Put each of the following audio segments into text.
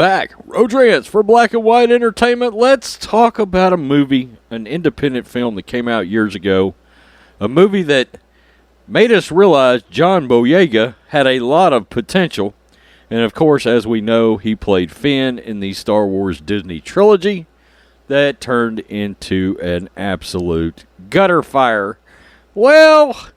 back. Rodrance for Black and White Entertainment. Let's talk about a movie, an independent film that came out years ago. A movie that made us realize John Boyega had a lot of potential. And of course, as we know, he played Finn in the Star Wars Disney trilogy that turned into an absolute gutter fire. Well,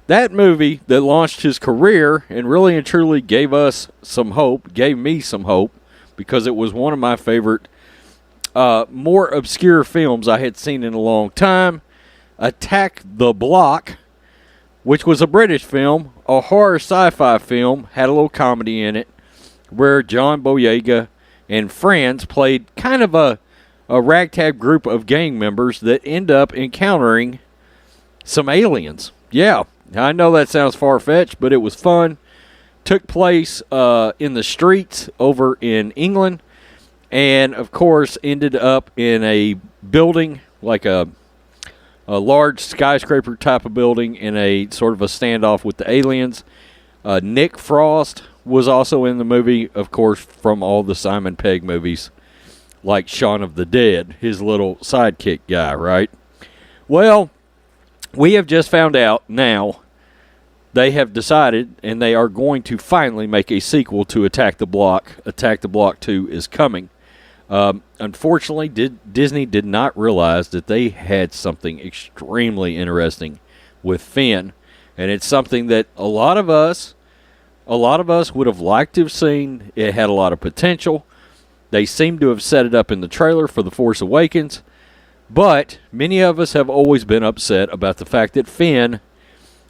that movie that launched his career and really and truly gave us some hope, gave me some hope, because it was one of my favorite, more obscure films I had seen in a long time. Attack the Block, which was a British film, a horror sci-fi film, had a little comedy in it, where John Boyega and friends played kind of a ragtag group of gang members that end up encountering some aliens. Yeah. I know that sounds far-fetched, but it was fun. Took place in the streets over in England, and of course ended up in a building, like a large skyscraper type of building, in a sort of a standoff with the aliens. Nick Frost was also in the movie, of course, from all the Simon Pegg movies, like Shaun of the Dead, his little sidekick guy, right? Well, we have just found out now they have decided, and they are going to finally make a sequel to Attack the Block. Attack the Block 2 is coming. Unfortunately, Disney did not realize that they had something extremely interesting with Finn, and it's something that a lot of us would have liked to have seen. It had a lot of potential. They seem to have set it up in the trailer for The Force Awakens. But many of us have always been upset about the fact that Finn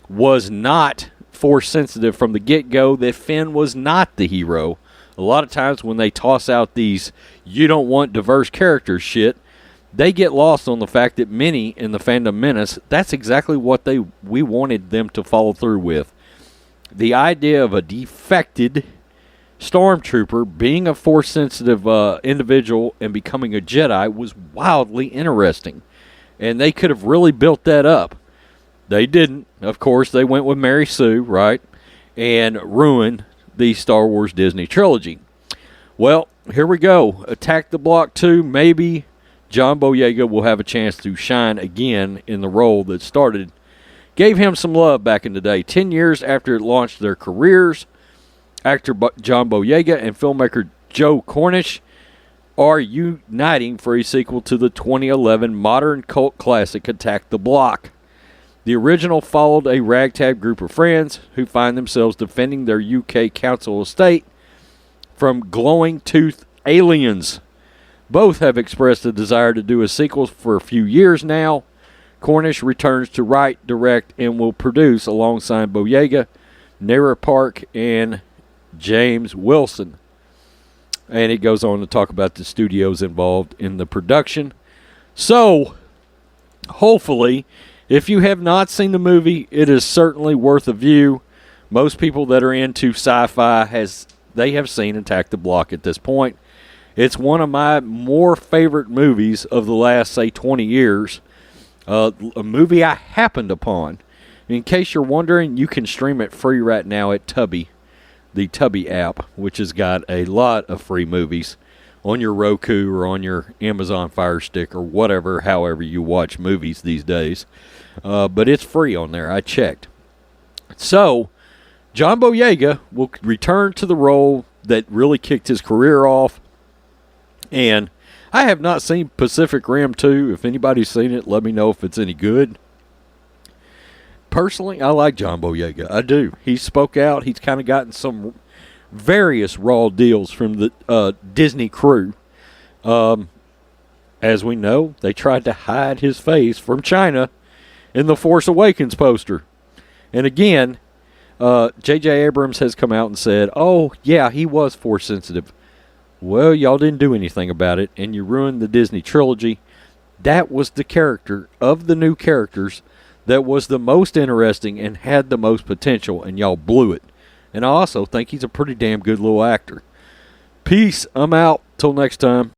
was not Force sensitive from the get-go, that Finn was not the hero. A lot of times when they toss out these "you don't want diverse characters" shit, they get lost on the fact that many in the fandom menace, that's exactly what we wanted them to follow through with. The idea of a defected stormtrooper being a Force-sensitive individual and becoming a Jedi was wildly interesting. And they could have really built that up. They didn't. Of course, they went with Mary Sue, right? And ruined the Star Wars Disney trilogy. Well, here we go. Attack the Block 2. Maybe John Boyega will have a chance to shine again in the role that gave him some love back in the day. 10 years after it launched their careers, actor John Boyega and filmmaker Joe Cornish are uniting for a sequel to the 2011 modern cult classic Attack the Block. The original followed a ragtag group of friends who find themselves defending their UK council estate from glowing-toothed aliens. Both have expressed a desire to do a sequel for a few years now. Cornish returns to write, direct, and will produce alongside Boyega, Nara Park, and James Wilson. And it goes on to talk about the studios involved in the production. So, hopefully, if you have not seen the movie, it is certainly worth a view. Most people that are into sci-fi they have seen Attack the Block at this point. It's one of my more favorite movies of the last, say, 20 years. A movie I happened upon. In case you're wondering, you can stream it free right now at Tubi, the Tubi app, which has got a lot of free movies on your Roku or on your Amazon Fire Stick or whatever, however you watch movies these days. But it's free on there. I checked. So, John Boyega will return to the role that really kicked his career off. And I have not seen Pacific Rim 2. If anybody's seen it, let me know if it's any good. Personally, I like John Boyega. I do. He spoke out. He's kind of gotten some various raw deals from the Disney crew. As we know, they tried to hide his face from China in the Force Awakens poster. And again, J.J. Abrams has come out and said, oh, yeah, he was Force sensitive. Well, y'all didn't do anything about it, and you ruined the Disney trilogy. That was the character of the new characters that was the most interesting and had the most potential, and y'all blew it. And I also think he's a pretty damn good little actor. Peace. I'm out. Till next time.